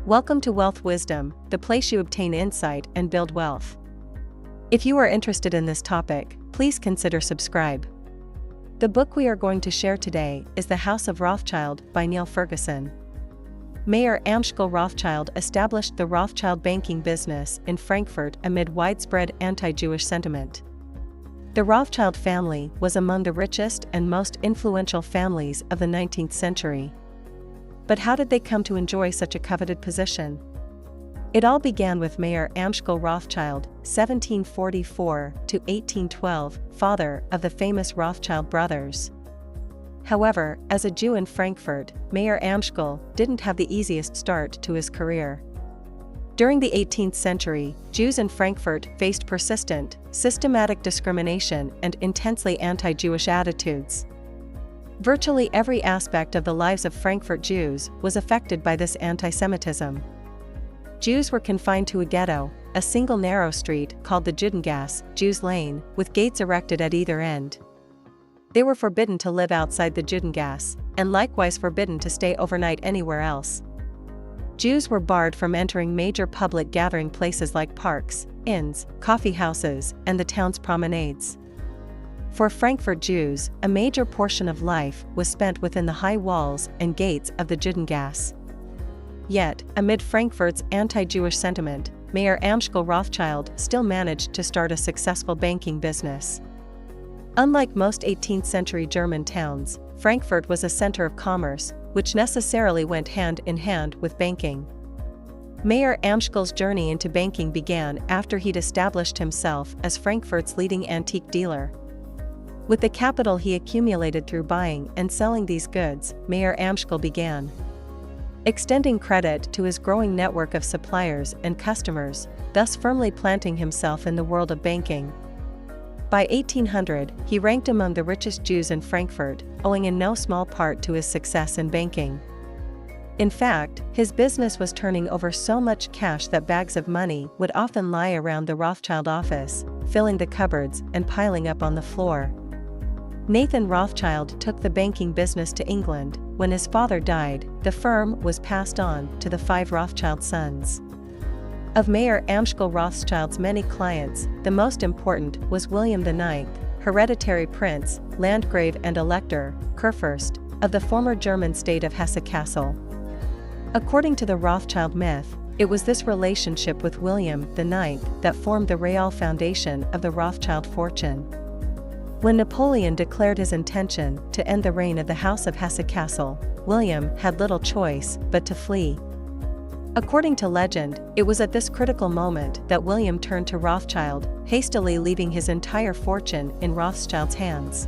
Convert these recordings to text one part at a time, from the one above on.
Welcome to Wealth Wisdom, the place you obtain insight and build wealth. If you are interested in this topic, please consider subscribe. The book we are going to share today is The House of Rothschild by Niall Ferguson. Mayer Amschel Rothschild established the Rothschild banking business in Frankfurt amid widespread anti-Jewish sentiment. The Rothschild family was among the richest and most influential families of the 19th century. But how did they come to enjoy such a coveted position? It all began with Mayer Amschel Rothschild, 1744 to 1812, father of the famous Rothschild brothers. However, as a Jew in Frankfurt, Mayer Amschel didn't have the easiest start to his career. During the 18th century, Jews in Frankfurt faced persistent, systematic discrimination and intensely anti-Jewish attitudes. Virtually every aspect of the lives of Frankfurt Jews was affected by this anti-Semitism. Jews were confined to a ghetto, a single narrow street called the Judengasse, Jews' Lane, with gates erected at either end. They were forbidden to live outside the Judengasse, and likewise forbidden to stay overnight anywhere else. Jews were barred from entering major public gathering places like parks, inns, coffee houses, and the town's promenades. For Frankfurt Jews, a major portion of life was spent within the high walls and gates of the Judengasse. Yet, amid Frankfurt's anti-Jewish sentiment, Mayer Amschel Rothschild still managed to start a successful banking business. Unlike most 18th-century German towns, Frankfurt was a center of commerce, which necessarily went hand in hand with banking. Mayer Amschel's journey into banking began after he'd established himself as Frankfurt's leading antique dealer. With the capital he accumulated through buying and selling these goods, Mayer Amschel began extending credit to his growing network of suppliers and customers, thus firmly planting himself in the world of banking. By 1800, he ranked among the richest Jews in Frankfurt, owing in no small part to his success in banking. In fact, his business was turning over so much cash that bags of money would often lie around the Rothschild office, filling the cupboards and piling up on the floor. Nathan Rothschild took the banking business to England. When his father died, the firm was passed on to the 5 Rothschild sons. Of Mayer Amschel Rothschild's many clients, the most important was William IX, hereditary prince, landgrave and elector, Kurfürst, of the former German state of Hesse-Kassel. According to the Rothschild myth, it was this relationship with William IX that formed the real foundation of the Rothschild fortune. When Napoleon declared his intention to end the reign of the House of Hesse-Kassel, William had little choice but to flee. According to legend, it was at this critical moment that William turned to Rothschild, hastily leaving his entire fortune in Rothschild's hands.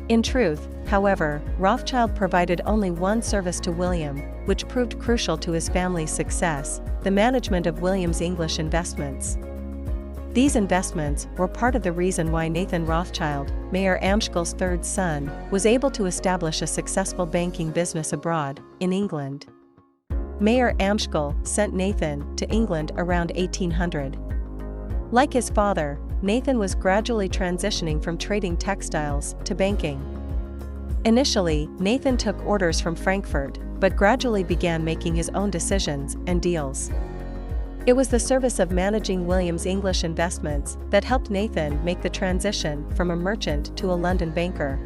In truth, however, Rothschild provided only one service to William, which proved crucial to his family's success: the management of William's English investments. These investments were part of the reason why Nathan Rothschild, Mayer Amschel's third son, was able to establish a successful banking business abroad, in England. Mayer Amschel sent Nathan to England around 1800. Like his father, Nathan was gradually transitioning from trading textiles to banking. Initially, Nathan took orders from Frankfurt, but gradually began making his own decisions and deals. It was the service of managing William's English investments that helped Nathan make the transition from a merchant to a London banker.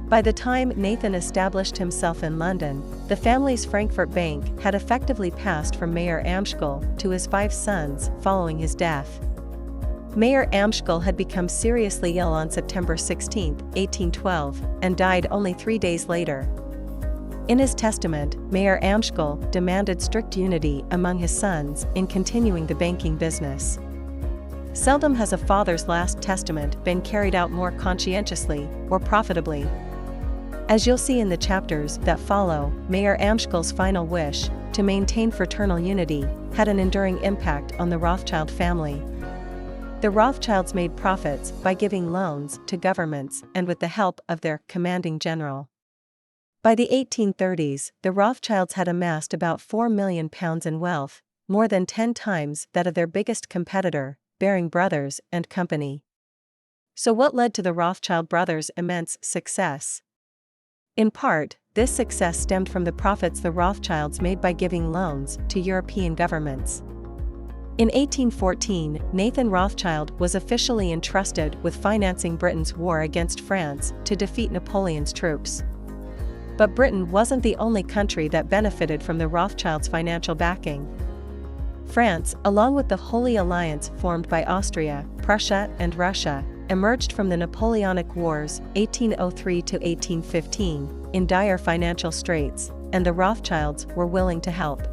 By the time Nathan established himself in London, the family's Frankfurt bank had effectively passed from Mayer Amschel to his 5 sons following his death. Mayer Amschel had become seriously ill on September 16, 1812, and died only 3 days later. In his testament, Mayer Amschel demanded strict unity among his sons in continuing the banking business. Seldom has a father's last testament been carried out more conscientiously or profitably. As you'll see in the chapters that follow, Mayer Amschel's final wish, to maintain fraternal unity, had an enduring impact on the Rothschild family. The Rothschilds made profits by giving loans to governments and with the help of their commanding general. By the 1830s, the Rothschilds had amassed about £4 million in wealth, more than 10 times that of their biggest competitor, Baring Brothers and Company. So what led to the Rothschild brothers' immense success? In part, this success stemmed from the profits the Rothschilds made by giving loans to European governments. In 1814, Nathan Rothschild was officially entrusted with financing Britain's war against France to defeat Napoleon's troops. But Britain wasn't the only country that benefited from the Rothschilds' financial backing. France, along with the Holy Alliance formed by Austria, Prussia, and Russia, emerged from the Napoleonic Wars, 1803 to 1815, in dire financial straits, and the Rothschilds were willing to help.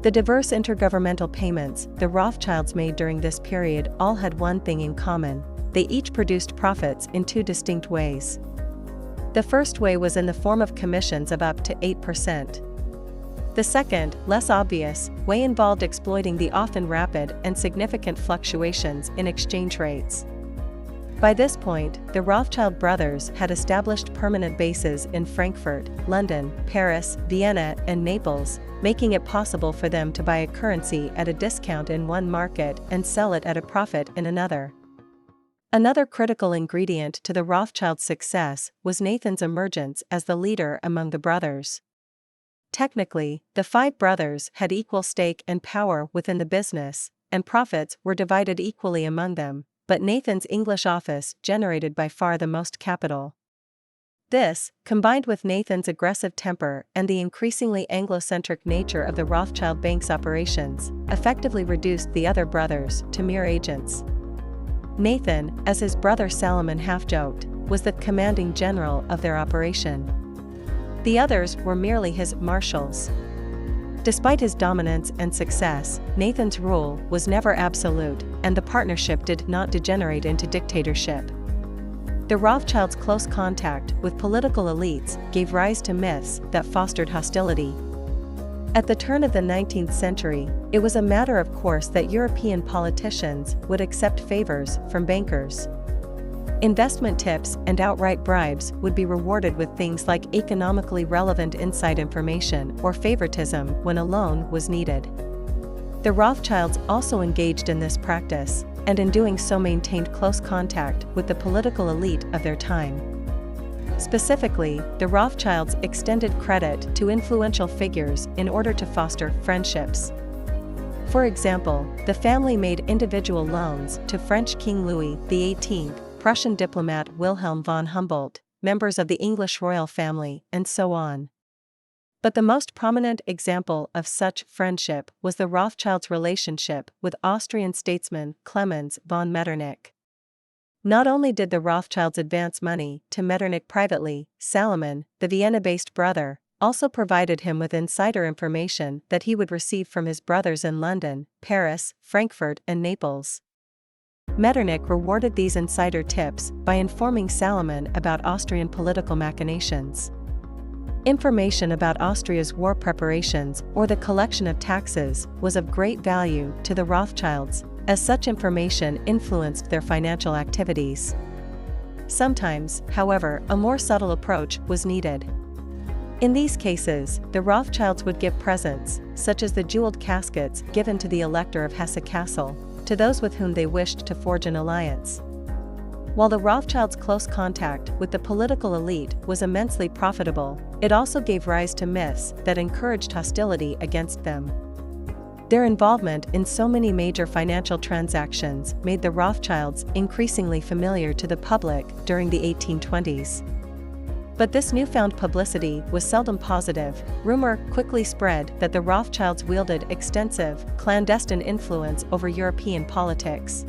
The diverse intergovernmental payments the Rothschilds made during this period all had one thing in common: they each produced profits in two distinct ways. The first way was in the form of commissions of up to 8%. The second, less obvious, way involved exploiting the often rapid and significant fluctuations in exchange rates. By this point, the Rothschild brothers had established permanent bases in Frankfurt, London, Paris, Vienna, and Naples, making it possible for them to buy a currency at a discount in one market and sell it at a profit in another. Another critical ingredient to the Rothschilds' success was Nathan's emergence as the leader among the brothers. Technically, the five brothers had equal stake and power within the business, and profits were divided equally among them, but Nathan's English office generated by far the most capital. This, combined with Nathan's aggressive temper and the increasingly Anglo-centric nature of the Rothschild bank's operations, effectively reduced the other brothers to mere agents. Nathan, as his brother Salomon half-joked, was the commanding general of their operation. The others were merely his marshals. Despite his dominance and success, Nathan's rule was never absolute, and the partnership did not degenerate into dictatorship. The Rothschilds' close contact with political elites gave rise to myths that fostered hostility. At the turn of the 19th century, it was a matter of course that European politicians would accept favors from bankers. Investment tips and outright bribes would be rewarded with things like economically relevant inside information or favoritism when a loan was needed. The Rothschilds also engaged in this practice, and in doing so maintained close contact with the political elite of their time. Specifically, the Rothschilds extended credit to influential figures in order to foster friendships. For example, the family made individual loans to French King Louis XVIII, Prussian diplomat Wilhelm von Humboldt, members of the English royal family, and so on. But the most prominent example of such friendship was the Rothschilds' relationship with Austrian statesman Clemens von Metternich. Not only did the Rothschilds advance money to Metternich privately, Salomon, the Vienna-based brother, also provided him with insider information that he would receive from his brothers in London, Paris, Frankfurt, and Naples. Metternich rewarded these insider tips by informing Salomon about Austrian political machinations. Information about Austria's war preparations or the collection of taxes was of great value to the Rothschilds, as such information influenced their financial activities. Sometimes, however, a more subtle approach was needed. In these cases, the Rothschilds would give presents, such as the jeweled caskets given to the Elector of Hesse-Kassel, to those with whom they wished to forge an alliance. While the Rothschilds' close contact with the political elite was immensely profitable, it also gave rise to myths that encouraged hostility against them. Their involvement in so many major financial transactions made the Rothschilds increasingly familiar to the public during the 1820s. But this newfound publicity was seldom positive. Rumor quickly spread that the Rothschilds wielded extensive, clandestine influence over European politics.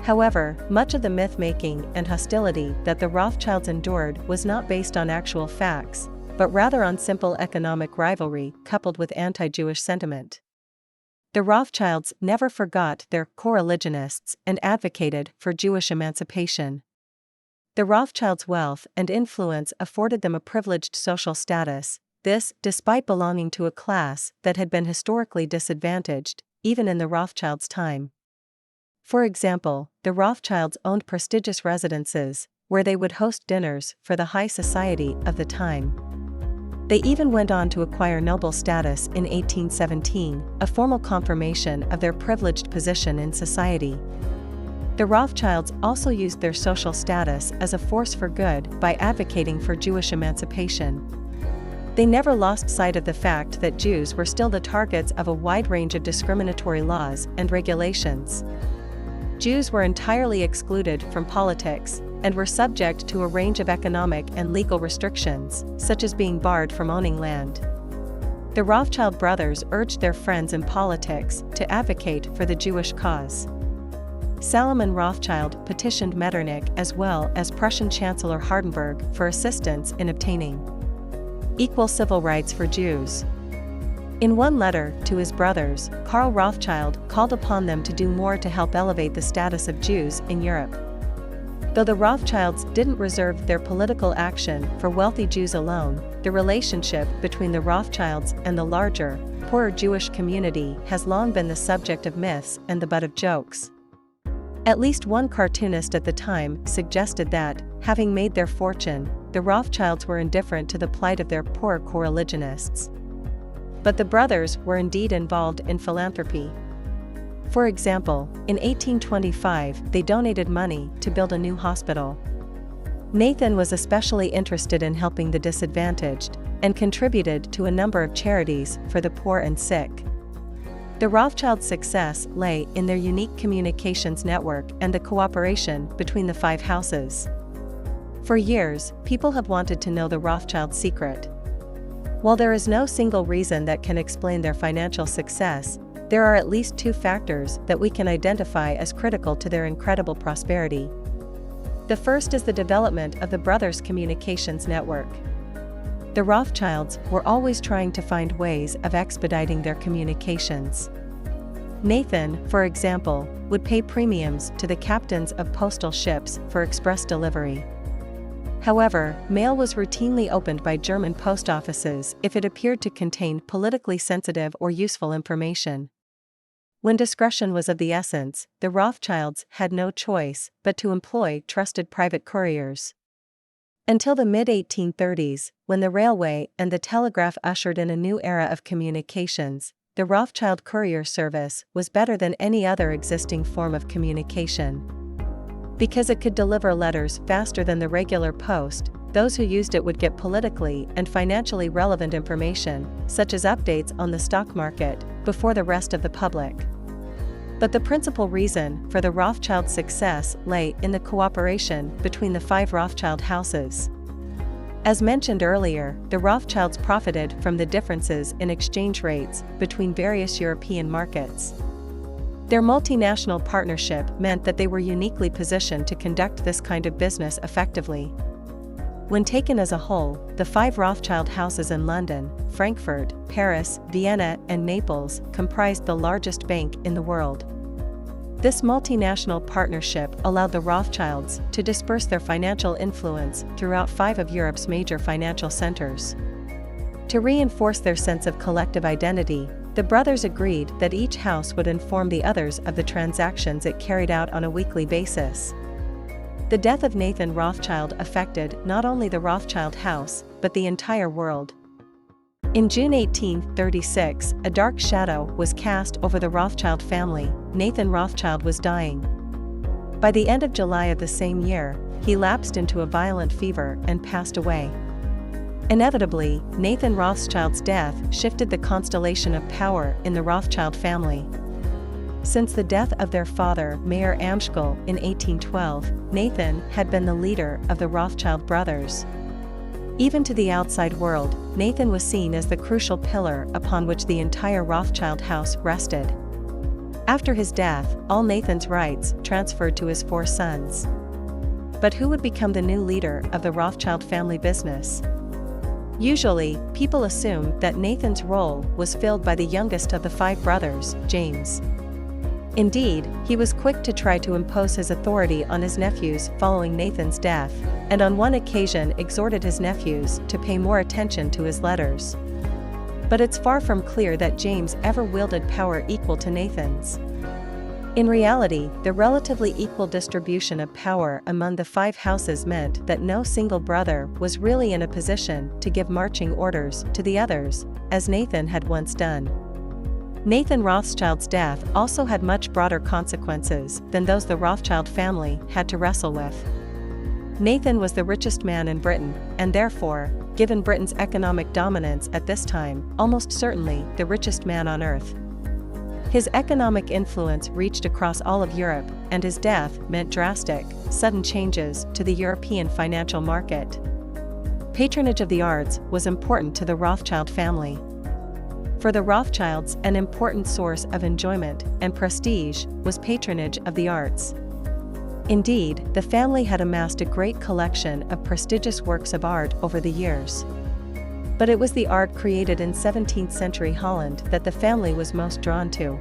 However, much of the myth-making and hostility that the Rothschilds endured was not based on actual facts, but rather on simple economic rivalry coupled with anti-Jewish sentiment. The Rothschilds never forgot their co-religionists and advocated for Jewish emancipation. The Rothschilds' wealth and influence afforded them a privileged social status, this despite belonging to a class that had been historically disadvantaged, even in the Rothschilds' time. For example, the Rothschilds owned prestigious residences, where they would host dinners for the high society of the time. They even went on to acquire noble status in 1817, a formal confirmation of their privileged position in society. The Rothschilds also used their social status as a force for good by advocating for Jewish emancipation. They never lost sight of the fact that Jews were still the targets of a wide range of discriminatory laws and regulations. Jews were entirely excluded from politics and were subject to a range of economic and legal restrictions, such as being barred from owning land. The Rothschild brothers urged their friends in politics to advocate for the Jewish cause. Salomon Rothschild petitioned Metternich as well as Prussian Chancellor Hardenberg for assistance in obtaining equal civil rights for Jews. In one letter to his brothers, Karl Rothschild called upon them to do more to help elevate the status of Jews in Europe. Though the Rothschilds didn't reserve their political action for wealthy Jews alone, the relationship between the Rothschilds and the larger, poorer Jewish community has long been the subject of myths and the butt of jokes. At least one cartoonist at the time suggested that, having made their fortune, the Rothschilds were indifferent to the plight of their poor co-religionists. But the brothers were indeed involved in philanthropy. For example, in 1825 they donated money to build a new hospital. Nathan was especially interested in helping the disadvantaged, and contributed to a number of charities for the poor and sick. The Rothschilds' success lay in their unique communications network and the cooperation between the five houses. For years, people have wanted to know the Rothschild secret. While there is no single reason that can explain their financial success, there are at least two factors that we can identify as critical to their incredible prosperity. The first is the development of the brothers' communications network. The Rothschilds were always trying to find ways of expediting their communications. Nathan, for example, would pay premiums to the captains of postal ships for express delivery. However, mail was routinely opened by German post offices if it appeared to contain politically sensitive or useful information. When discretion was of the essence, the Rothschilds had no choice but to employ trusted private couriers. Until the mid-1830s, when the railway and the telegraph ushered in a new era of communications, the Rothschild courier service was better than any other existing form of communication. Because it could deliver letters faster than the regular post, those who used it would get politically and financially relevant information, such as updates on the stock market, before the rest of the public. But the principal reason for the Rothschild success lay in the cooperation between the five Rothschild houses. As mentioned earlier, the Rothschilds profited from the differences in exchange rates between various European markets. Their multinational partnership meant that they were uniquely positioned to conduct this kind of business effectively. When taken as a whole, the five Rothschild houses in London, Frankfurt, Paris, Vienna, and Naples comprised the largest bank in the world. This multinational partnership allowed the Rothschilds to disperse their financial influence throughout five of Europe's major financial centers. To reinforce their sense of collective identity, the brothers agreed that each house would inform the others of the transactions it carried out on a weekly basis. The death of Nathan Rothschild affected not only the Rothschild house, but the entire world. In June 1836, a dark shadow was cast over the Rothschild family. Nathan Rothschild was dying. By the end of July of the same year, he lapsed into a violent fever and passed away. Inevitably, Nathan Rothschild's death shifted the constellation of power in the Rothschild family. Since the death of their father, Mayer Amschel, in 1812, Nathan had been the leader of the Rothschild brothers. Even to the outside world, Nathan was seen as the crucial pillar upon which the entire Rothschild house rested. After his death, all Nathan's rights transferred to his four sons. But who would become the new leader of the Rothschild family business? Usually, people assume that Nathan's role was filled by the youngest of the five brothers, James. Indeed, he was quick to try to impose his authority on his nephews following Nathan's death, and on one occasion exhorted his nephews to pay more attention to his letters. But it's far from clear that James ever wielded power equal to Nathan's. In reality, the relatively equal distribution of power among the five houses meant that no single brother was really in a position to give marching orders to the others, as Nathan had once done. Nathan Rothschild's death also had much broader consequences than those the Rothschild family had to wrestle with. Nathan was the richest man in Britain, and therefore, given Britain's economic dominance at this time, almost certainly the richest man on earth. His economic influence reached across all of Europe, and his death meant drastic, sudden changes to the European financial market. Patronage of the arts was important to the Rothschild family. For the Rothschilds, an important source of enjoyment and prestige was patronage of the arts. Indeed, the family had amassed a great collection of prestigious works of art over the years. But it was the art created in 17th century Holland that the family was most drawn to.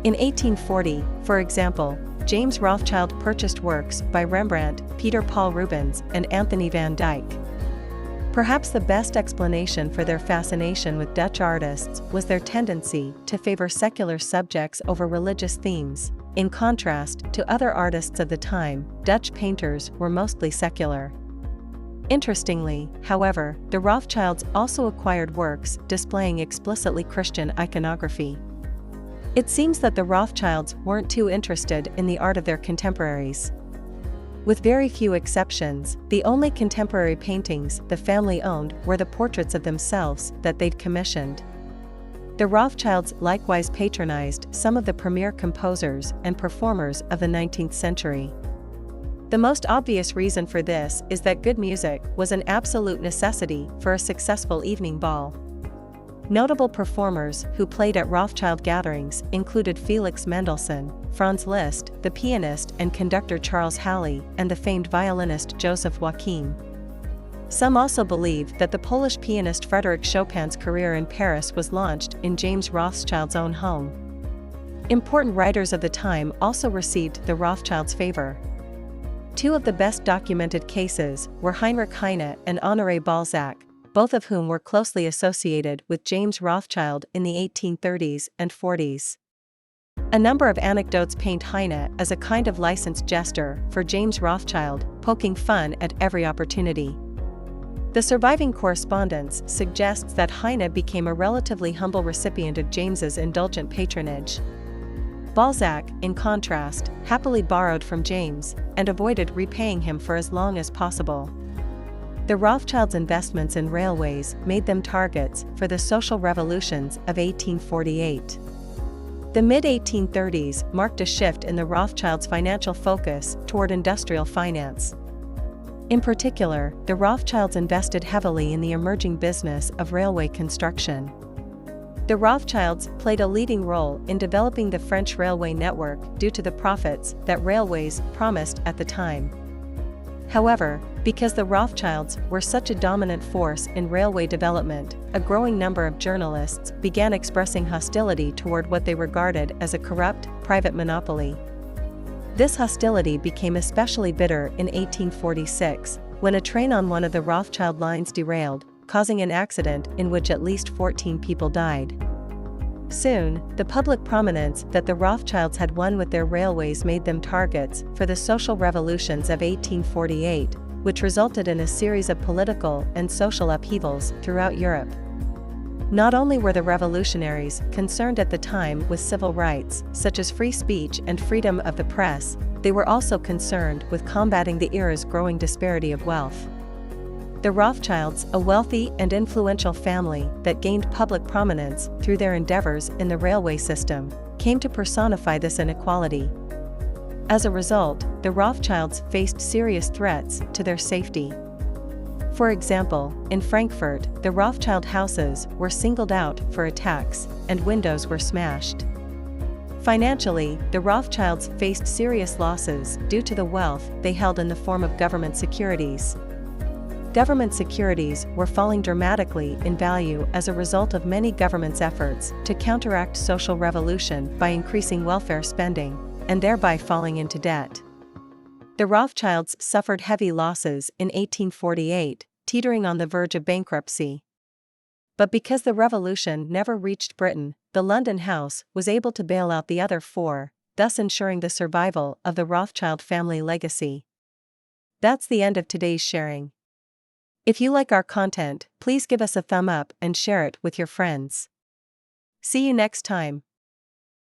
In 1840, for example, James Rothschild purchased works by Rembrandt, Peter Paul Rubens, and Anthony van Dyck. Perhaps the best explanation for their fascination with Dutch artists was their tendency to favor secular subjects over religious themes. In contrast to other artists of the time, Dutch painters were mostly secular. Interestingly, however, the Rothschilds also acquired works displaying explicitly Christian iconography. It seems that the Rothschilds weren't too interested in the art of their contemporaries. With very few exceptions, the only contemporary paintings the family owned were the portraits of themselves that they'd commissioned. The Rothschilds likewise patronized some of the premier composers and performers of the 19th century. The most obvious reason for this is that good music was an absolute necessity for a successful evening ball. Notable performers who played at Rothschild gatherings included Felix Mendelssohn, Franz Liszt, the pianist and conductor Charles Halle, and the famed violinist Joseph Joachim. Some also believe that the Polish pianist Frédéric Chopin's career in Paris was launched in James Rothschild's own home. Important writers of the time also received the Rothschilds' favor. Two of the best documented cases were Heinrich Heine and Honoré Balzac, both of whom were closely associated with James Rothschild in the 1830s and 40s. A number of anecdotes paint Heine as a kind of licensed jester for James Rothschild, poking fun at every opportunity. The surviving correspondence suggests that Heine became a relatively humble recipient of James's indulgent patronage. Balzac, in contrast, happily borrowed from James and avoided repaying him for as long as possible. The Rothschilds' investments in railways made them targets for the social revolutions of 1848. The mid-1830s marked a shift in the Rothschilds' financial focus toward industrial finance. In particular, the Rothschilds invested heavily in the emerging business of railway construction. The Rothschilds played a leading role in developing the French railway network due to the profits that railways promised at the time. However, because the Rothschilds were such a dominant force in railway development, a growing number of journalists began expressing hostility toward what they regarded as a corrupt, private monopoly. This hostility became especially bitter in 1846, when a train on one of the Rothschild lines derailed, causing an accident in which at least 14 people died. Soon, the public prominence that the Rothschilds had won with their railways made them targets for the social revolutions of 1848, which resulted in a series of political and social upheavals throughout Europe. Not only were the revolutionaries concerned at the time with civil rights, such as free speech and freedom of the press, they were also concerned with combating the era's growing disparity of wealth. The Rothschilds, a wealthy and influential family that gained public prominence through their endeavors in the railway system, came to personify this inequality. As a result, the Rothschilds faced serious threats to their safety. For example, in Frankfurt, the Rothschild houses were singled out for attacks, and windows were smashed. Financially, the Rothschilds faced serious losses due to the wealth they held in the form of government securities. Government securities were falling dramatically in value as a result of many governments' efforts to counteract social revolution by increasing welfare spending, and thereby falling into debt. The Rothschilds suffered heavy losses in 1848, teetering on the verge of bankruptcy. But because the revolution never reached Britain, the London House was able to bail out the other four, thus ensuring the survival of the Rothschild family legacy. That's the end of today's sharing. If you like our content, please give us a thumb up and share it with your friends. See you next time.